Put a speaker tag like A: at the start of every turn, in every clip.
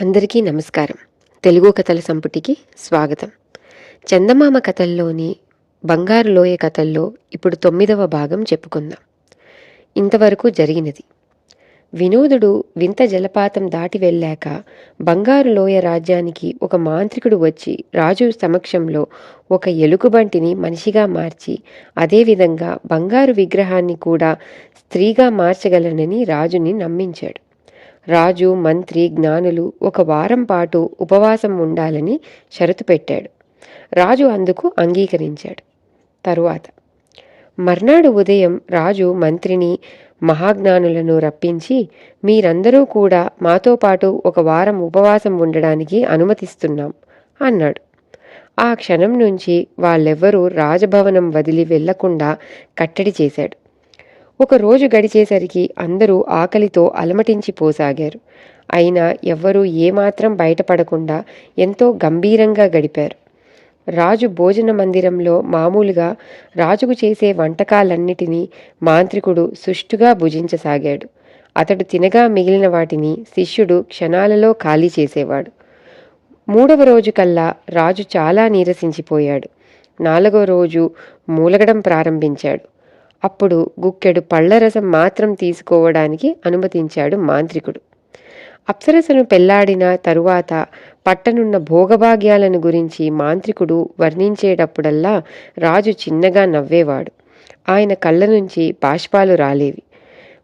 A: అందరికీ నమస్కారం. తెలుగు కథల సంపుటికి స్వాగతం. చందమామ కథల్లోని బంగారు లోయ కథల్లో ఇప్పుడు 9వ భాగం చెప్పుకుందాం. ఇంతవరకు జరిగినది. వినోదుడు వింత జలపాతం దాటి వెళ్ళాక బంగారు లోయ రాజ్యానికి ఒక మాంత్రికుడు వచ్చి రాజు సమక్షంలో ఒక ఎలుగుబంటిని మనిషిగా మార్చి అదేవిధంగా బంగారు విగ్రహాన్ని కూడా స్త్రీగా మార్చగలనని రాజుని నమ్మించాడు. రాజు, మంత్రి, జ్ఞానులు ఒక వారం పాటు ఉపవాసం ఉండాలని షరతు పెట్టాడు. రాజు అందుకు అంగీకరించాడు. తరువాత మర్నాడు ఉదయం రాజు మంత్రిని, మహాజ్ఞానులను రప్పించి, మీరందరూ కూడా మాతో పాటు ఒక వారం ఉపవాసం ఉండడానికి అనుమతిస్తున్నాం అన్నాడు. ఆ క్షణం నుంచి వాళ్ళెవ్వరూ రాజభవనం వదిలి వెళ్లకుండా కట్టడి చేశాడు. ఒక రోజు గడిచేసరికి అందరూ ఆకలితో అలమటించిపోసాగారు. అయినా ఎవ్వరూ ఏమాత్రం బయటపడకుండా ఎంతో గంభీరంగా గడిపారు. రాజు భోజన మందిరంలో మామూలుగా రాజుకు చేసే వంటకాలన్నిటినీ మాంత్రికుడు సుష్టుగా భుజించసాగాడు. అతడు తినగా మిగిలిన వాటిని శిష్యుడు క్షణాలలో ఖాళీ చేసేవాడు. 3వ రోజు కల్లా రాజు చాలా నీరసించిపోయాడు. 4వ రోజు మూలగడం ప్రారంభించాడు. అప్పుడు గుక్కెడు పళ్లరసం మాత్రం తీసుకోవడానికి అనుమతించాడు మాంత్రికుడు. అప్సరసను పెళ్లాడిన తరువాత పట్టనున్న భోగభాగ్యాలను గురించి మాంత్రికుడు వర్ణించేటప్పుడల్లా రాజు చిన్నగా నవ్వేవాడు. ఆయన కళ్ళ నుంచి బాష్పాలు రాలేవి.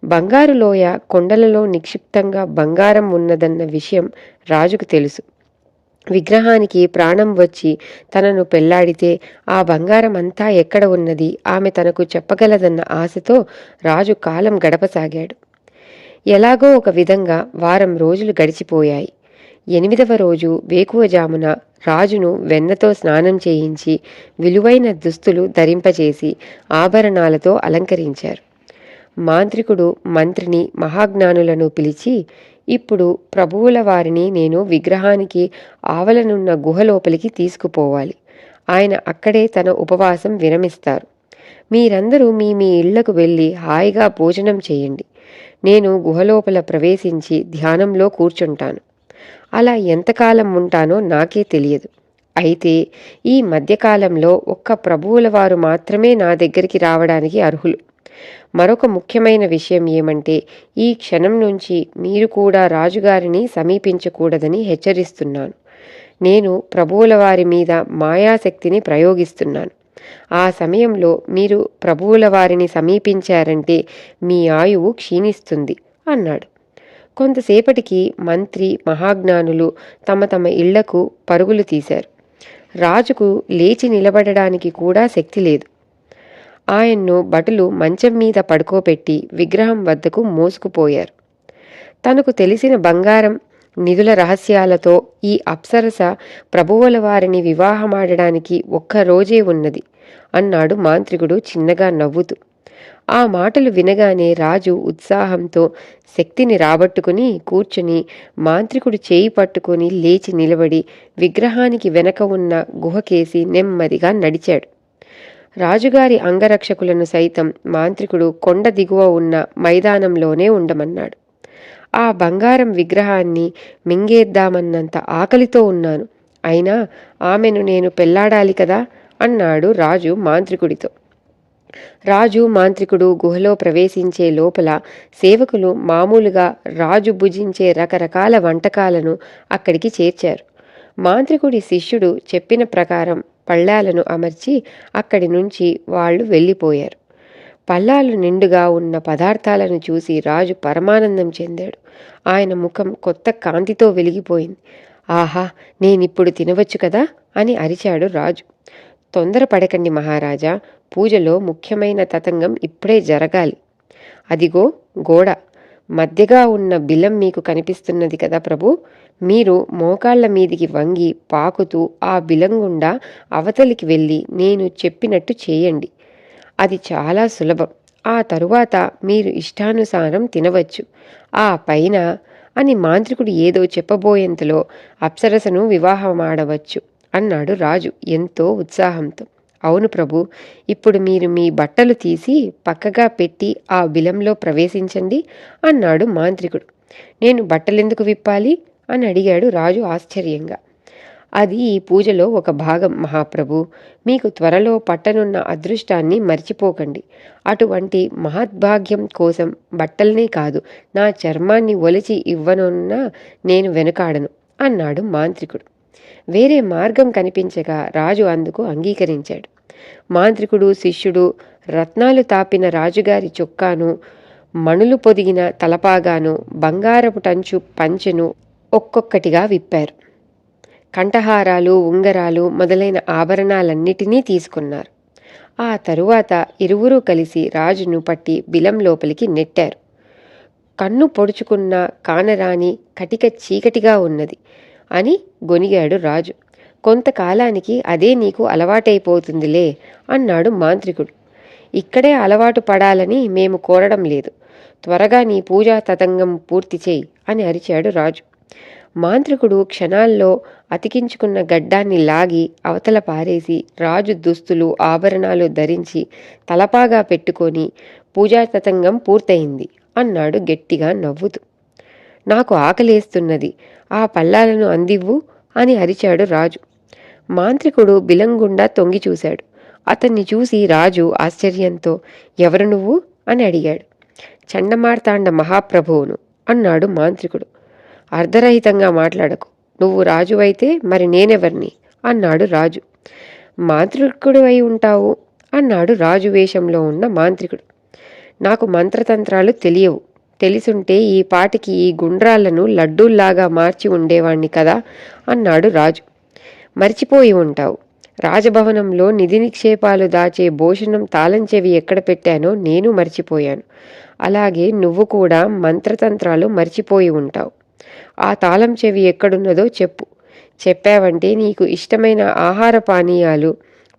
A: బంగారు లోయ కొండలలో నిక్షిప్తంగా బంగారం ఉన్నదన్న విషయం రాజుకు తెలుసు. విగ్రహానికి ప్రాణం వచ్చి తనను పెళ్లాడితే ఆ బంగారం అంతా ఎక్కడ ఉన్నది ఆమె తనకు చెప్పగలదన్న ఆశతో రాజు కాలం గడపసాగాడు. ఎలాగో ఒక విధంగా వారం రోజులు గడిచిపోయాయి. 8వ రోజు వేకువజామున రాజును వెన్నతో స్నానం చేయించి విలువైన దుస్తులు ధరింపచేసి ఆభరణాలతో అలంకరించారు. మాంత్రికుడు మంత్రిని, మహాజ్ఞానులను పిలిచి, ఇప్పుడు ప్రభువుల వారిని నేను విగ్రహానికి ఆవలనున్న గుహలోపలికి తీసుకుపోవాలి. ఆయన అక్కడే తన ఉపవాసం విరమిస్తారు. మీరందరూ మీ మీ ఇళ్లకు వెళ్ళి హాయిగా భోజనం చేయండి. నేను గుహలోపల ప్రవేశించి ధ్యానంలో కూర్చుంటాను. అలా ఎంతకాలం ఉంటానో నాకే తెలియదు. అయితే ఈ మధ్యకాలంలో ఒక్క ప్రభువుల వారు మాత్రమే నా దగ్గరికి రావడానికి అర్హులు. మరొక ముఖ్యమైన విషయం ఏమంటే, ఈ క్షణం నుంచి మీరు కూడా రాజుగారిని సమీపించకూడదని హెచ్చరిస్తున్నాను. నేను ప్రభువుల వారి మీద మాయాశక్తిని ప్రయోగిస్తున్నాను. ఆ సమయంలో మీరు ప్రభువుల వారిని సమీపించారంటే మీ ఆయువు క్షీణిస్తుంది అన్నాడు. కొంతసేపటికి మంత్రి, మహాజ్ఞానులు తమ తమ ఇళ్లకు పరుగులు తీశారు. రాజుకు లేచి నిలబడడానికి కూడా శక్తి లేదు. ఆయన్ను భటులు మంచం మీద పడుకోబెట్టి విగ్రహం వద్దకు మోసుకుపోయారు. తనకు తెలిసిన బంగారం, నిధుల రహస్యాలతో ఈ అప్సరస ప్రభువుల వారిని వివాహమాడడానికి ఒక్కరోజే ఉన్నది అన్నాడు మాంత్రికుడు చిన్నగా నవ్వుతూ. ఆ మాటలు వినగానే రాజు ఉత్సాహంతో శక్తిని రాబట్టుకుని కూర్చుని మాంత్రికుడు చేయి పట్టుకుని లేచి నిలబడి విగ్రహానికి వెనక ఉన్న గుహకేసి నెమ్మదిగా నడిచాడు. రాజుగారి అంగరక్షకులను సైతం మాంత్రికుడు కొండ దిగువ ఉన్న మైదానంలోనే ఉండమన్నాడు. ఆ బంగారం విగ్రహాన్ని మింగేద్దామన్నంత ఆకలితో ఉన్నాను. అయినా ఆమెను నేను పెళ్లాడాలి కదా అన్నాడు రాజు మాంత్రికుడితో. రాజు, మాంత్రికుడు గుహలో ప్రవేశించే లోపల సేవకులు మామూలుగా రాజు భుజించే రకరకాల వంటకాలను అక్కడికి చేర్చారు. మాంత్రికుడి శిష్యుడు చెప్పిన ప్రకారం పళ్ళాలను అమర్చి అక్కడి నుంచి వాళ్ళు వెళ్ళిపోయారు. పళ్ళాలు నిండుగా ఉన్న పదార్థాలను చూసి రాజు పరమానందం చెందాడు. ఆయన ముఖం కొత్త కాంతితో వెలిగిపోయింది. ఆహా, నేనిప్పుడు తినవచ్చు కదా అని అరిచాడు రాజు. తొందరపడకండి మహారాజా, పూజలో ముఖ్యమైన తతంగం ఇప్పుడే జరగాలి. అదిగో గోడ మధ్యగా ఉన్న బిలం మీకు కనిపిస్తున్నది కదా ప్రభు. మీరు మోకాళ్ల మీదికి వంగి పాకుతూ ఆ బిలం గుండా అవతలికి వెళ్ళి నేను చెప్పినట్టు చేయండి. అది చాలా సులభం. ఆ తరువాత మీరు ఇష్టానుసారం తినవచ్చు. ఆ పైన అని మాంత్రికుడు ఏదో చెప్పబోయేంతలో అప్సరసను వివాహమాడవచ్చు అన్నాడు రాజు ఎంతో ఉత్సాహంతో. అవును ప్రభు, ఇప్పుడు మీరు మీ బట్టలు తీసి పక్కగా పెట్టి ఆ బిలంలో ప్రవేశించండి అన్నాడు మాంత్రికుడు. నేను బట్టలెందుకు విప్పాలి అని అడిగాడు రాజు ఆశ్చర్యంగా. అది ఈ పూజలో ఒక భాగం మహాప్రభు. మీకు త్వరలో పట్టనున్న అదృష్టాన్ని మర్చిపోకండి. అటువంటి మహద్భాగ్యం కోసం బట్టల్నే కాదు, నా చర్మాన్ని ఒలిచి ఇవ్వనున్నా నేను వెనుకాడను అన్నాడు మాంత్రికుడు. వేరే మార్గం కనిపించక రాజు అందుకు అంగీకరించాడు. మాంత్రికుడు శిష్యుడు రత్నాలు తాపిన రాజుగారి చొక్కాను, మణులు పొదిగిన తలపాగాను, బంగారపు టంచు పంచెను ఒక్కొక్కటిగా విప్పారు. కంఠహారాలు, ఉంగరాలు మొదలైన ఆభరణాలన్నిటినీ తీసుకున్నారు. ఆ తరువాత ఇరువురూ కలిసి రాజును పట్టి బిలం లోపలికి నెట్టారు. కన్ను పొడుచుకున్న కానరాని కటిక చీకటిగా ఉన్నది అని గొనిగాడు రాజు. కొంతకాలానికి అదే నీకు అలవాటైపోతుందిలే అన్నాడు మాంత్రికుడు. ఇక్కడే అలవాటు పడాలని మేము కోరడం లేదు. త్వరగా నీ పూజా తతంగం పూర్తి చేయి అని అరిచాడు రాజు. మాంత్రికుడు క్షణాల్లో అతికించుకున్న గడ్డాన్ని లాగి అవతల పారేసి రాజు దుస్తులు ఆభరణాలు ధరించి తలపాగా పెట్టుకొని పూజా తతంగం పూర్తయింది అన్నాడు గట్టిగా నవ్వుతూ. నాకు ఆకలేస్తున్నది, ఆ పల్లాలను అందివ్వు అని అరిచాడు రాజు. మాంత్రికుడు బిలంగుండా తొంగి చూశాడు. అతన్ని చూసి రాజు ఆశ్చర్యంతో ఎవరు నువ్వు అని అడిగాడు. చండమార్తాండ మహాప్రభువును అన్నాడు మాంత్రికుడు. అర్ధరహితంగా మాట్లాడకు, నువ్వు రాజువైతే మరి నేనెవర్ని అన్నాడు రాజు. మాంత్రికుడు అయి ఉంటావు అన్నాడు రాజు వేషంలో ఉన్న మాంత్రికుడు. నాకు మంత్రతంత్రాలు తెలియవు. తెలిసుంటే ఈ పాటికి ఈ గుండ్రాళ్లను లడ్డూల్లాగా మార్చి ఉండేవాణ్ణి కదా అన్నాడు రాజు. మర్చిపోయి ఉంటావు. రాజభవనంలో నిధి నిక్షేపాలు దాచే భూషణం తాళం చెవి ఎక్కడ పెట్టానో నేను మర్చిపోయాను. అలాగే నువ్వు కూడా మంత్రతంత్రాలు మర్చిపోయి ఉంటావు. ఆ తాళం చెవి ఎక్కడున్నదో చెప్పు. చెప్పావంటే నీకు ఇష్టమైన ఆహార పానీయాలు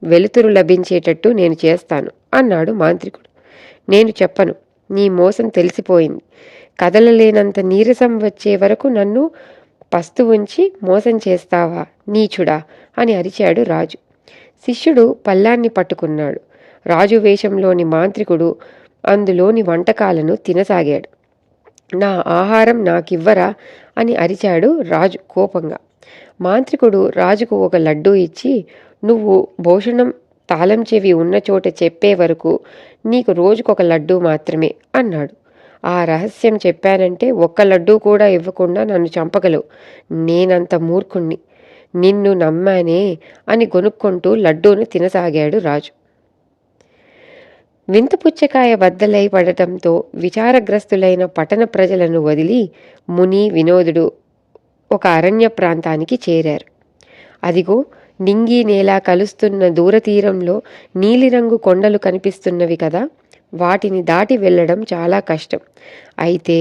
A: వెలుతురు లభించేటట్టు నేను చేస్తాను అన్నాడు మాంత్రికుడు. నేను చెప్పను. నీ మోసం తెలిసిపోయింది. కదలలేనంత నీరసం వచ్చే వరకు నన్ను పస్తు ఉంచి మోసం చేస్తావా నీచుడా అని అరిచాడు రాజు. శిష్యుడు పల్లాన్ని పట్టుకున్నాడు. రాజు వేషంలోని మాంత్రికుడు అందులోని వంటకాలను తినసాగాడు. నా ఆహారం నాకివ్వరా అని అరిచాడు రాజు కోపంగా. మాంత్రికుడు రాజుకు ఒక లడ్డూ ఇచ్చి, నువ్వు భూషణం తాళం చెవి ఉన్న చోట చెప్పే వరకు నీకు రోజుకొక లడ్డూ మాత్రమే అన్నాడు. ఆ రహస్యం చెప్పానంటే ఒక్క లడ్డూ కూడా ఇవ్వకుండా నన్ను చంపగలవు. నేనంత మూర్ఖుణ్ణి. నిన్ను నమ్మానే అని గొనుక్కుంటూ లడ్డూను తినసాగాడు రాజు. వింత పుచ్చకాయ బద్దలై పడటంతో విచారగ్రస్తులైన పట్టణ ప్రజలను వదిలి ముని వినోదుడు ఒక అరణ్య ప్రాంతానికి చేరారు. అదిగో నింగి నేల కలుస్తున్న దూరతీరంలో నీలిరంగు కొండలు కనిపిస్తున్నవి కదా, వాటిని దాటి వెళ్ళడం చాలా కష్టం. అయితే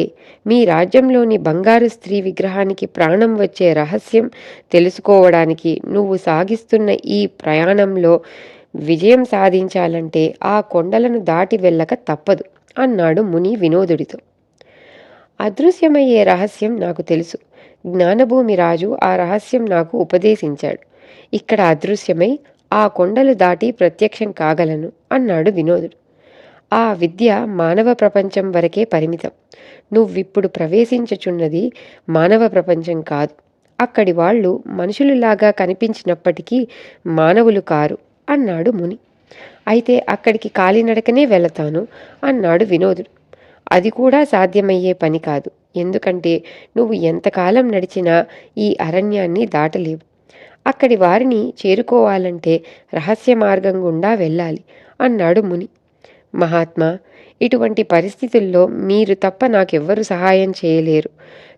A: మీ రాజ్యంలోని బంగారు స్త్రీ విగ్రహానికి ప్రాణం వచ్చే రహస్యం తెలుసుకోవడానికి నువ్వు సాగిస్తున్న ఈ ప్రయాణంలో విజయం సాధించాలంటే ఆ కొండలను దాటి వెళ్ళక తప్పదు అన్నాడు ముని వినోదుడితో. అదృశ్యమయ్యే రహస్యం నాకు తెలుసు. జ్ఞానభూమి రాజు ఆ రహస్యం నాకు ఉపదేశించాడు. ఇక్కడ అదృశ్యమై ఆ కొండలు దాటి ప్రత్యక్షం కాగలను అన్నాడు వినోదుడు. ఆ విద్య మానవ ప్రపంచం వరకే పరిమితం. నువ్విప్పుడు ప్రవేశించుచున్నది మానవ ప్రపంచం కాదు. అక్కడి వాళ్ళు మనుషులులాగా కనిపించినప్పటికీ మానవులు కారు అన్నాడు ముని. అయితే అక్కడికి కాలినడకనే వెళతాను అన్నాడు వినోదుడు. అది కూడా సాధ్యమయ్యే పని కాదు. ఎందుకంటే నువ్వు ఎంతకాలం నడిచినా ఈ అరణ్యాన్ని దాటలేవు. అక్కడి వారిని చేరుకోవాలంటే రహస్య మార్గం గుండా వెళ్ళాలి అన్నాడు ముని. మహాత్మా, ఇటువంటి పరిస్థితుల్లో మీరు తప్ప నాకెవ్వరూ సహాయం చేయలేరు.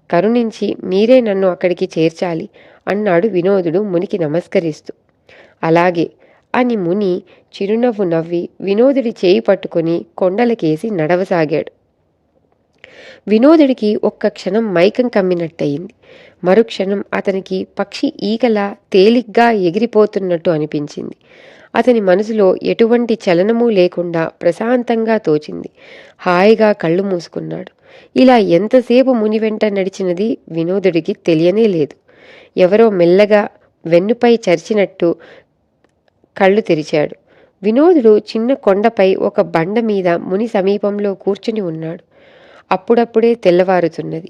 A: కరుణించి మీరే నన్ను అక్కడికి చేర్చాలి అన్నాడు వినోదుడు మునికి నమస్కరిస్తూ. అలాగే అని ముని చిరునవ్వు నవ్వి వినోదుడి చేయి పట్టుకుని కొండలకేసి నడవసాగాడు. వినోదుడికి ఒక్క క్షణం మైకం కమ్మినట్టయింది. మరుక్షణం అతనికి పక్షి ఈకలా తేలిగ్గా ఎగిరిపోతున్నట్టు అనిపించింది. అతని మనసులో ఎటువంటి చలనమూ లేకుండా ప్రశాంతంగా తోచింది. హాయిగా కళ్ళు మూసుకున్నాడు. ఇలా ఎంతసేపు ముని వెంట నడిచినది వినోదుడికి తెలియనే లేదు. ఎవరో మెల్లగా వెన్నుపై చరిచినట్టు కళ్ళు తెరిచాడు. వినోదుడు చిన్న కొండపై ఒక బండ మీద ముని సమీపంలో కూర్చుని ఉన్నాడు. అప్పుడప్పుడే తెల్లవారుతున్నది.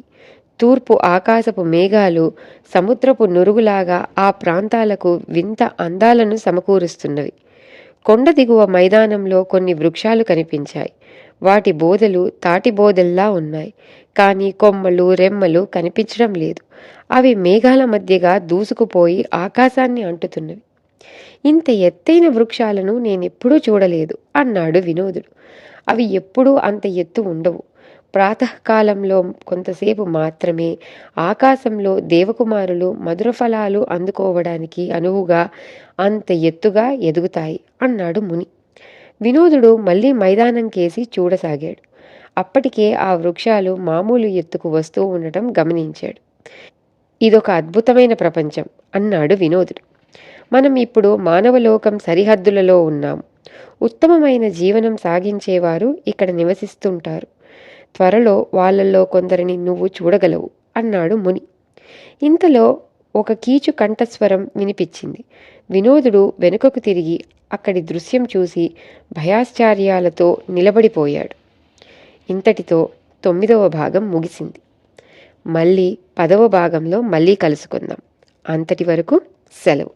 A: తూర్పు ఆకాశపు మేఘాలు సముద్రపు నురుగులాగా ఆ ప్రాంతాలకు వింత అందాలను సమకూరుస్తున్నవి. కొండ దిగువ మైదానంలో కొన్ని వృక్షాలు కనిపించాయి. వాటి బోదెలు తాటి బోదెల్లా ఉన్నాయి. కానీ కొమ్మలు, రెమ్మలు కనిపించడం లేదు. అవి మేఘాల మధ్యగా దూసుకుపోయి ఆకాశాన్ని అంటుతున్నవి. ఇంత ఎత్తైన వృక్షాలను నేనెప్పుడూ చూడలేదు అన్నాడు వినోదుడు. అవి ఎప్పుడూ అంత ఎత్తు ఉండవు. ప్రాతకాలంలో కొంతసేపు మాత్రమే ఆకాశంలో దేవకుమారులు మధుర ఫలాలు అందుకోవడానికి అనువుగా అంత ఎత్తుగా ఎదుగుతాయి అన్నాడు ముని. వినోదుడు మళ్ళీ మైదానం కేసి చూడసాగాడు. అప్పటికే ఆ వృక్షాలు మామూలు ఎత్తుకు వస్తూ ఉండటం గమనించాడు. ఇదొక అద్భుతమైన ప్రపంచం అన్నాడు వినోదుడు. మనం ఇప్పుడు మానవలోకం సరిహద్దులలో ఉన్నాము. ఉత్తమమైన జీవనం సాగించేవారు ఇక్కడ నివసిస్తుంటారు. త్వరలో వాళ్ళల్లో కొందరిని నువ్వు చూడగలవు అన్నాడు ముని. ఇంతలో ఒక కీచు కంఠస్వరం వినిపించింది. వినోదుడు వెనుకకు తిరిగి అక్కడి దృశ్యం చూసి భయాశ్చర్యాలతో నిలబడిపోయాడు. ఇంతటితో 9వ భాగం ముగిసింది. మళ్ళీ 10వ భాగంలో మళ్ళీ కలుసుకుందాం. అంతటి వరకు సెలవు.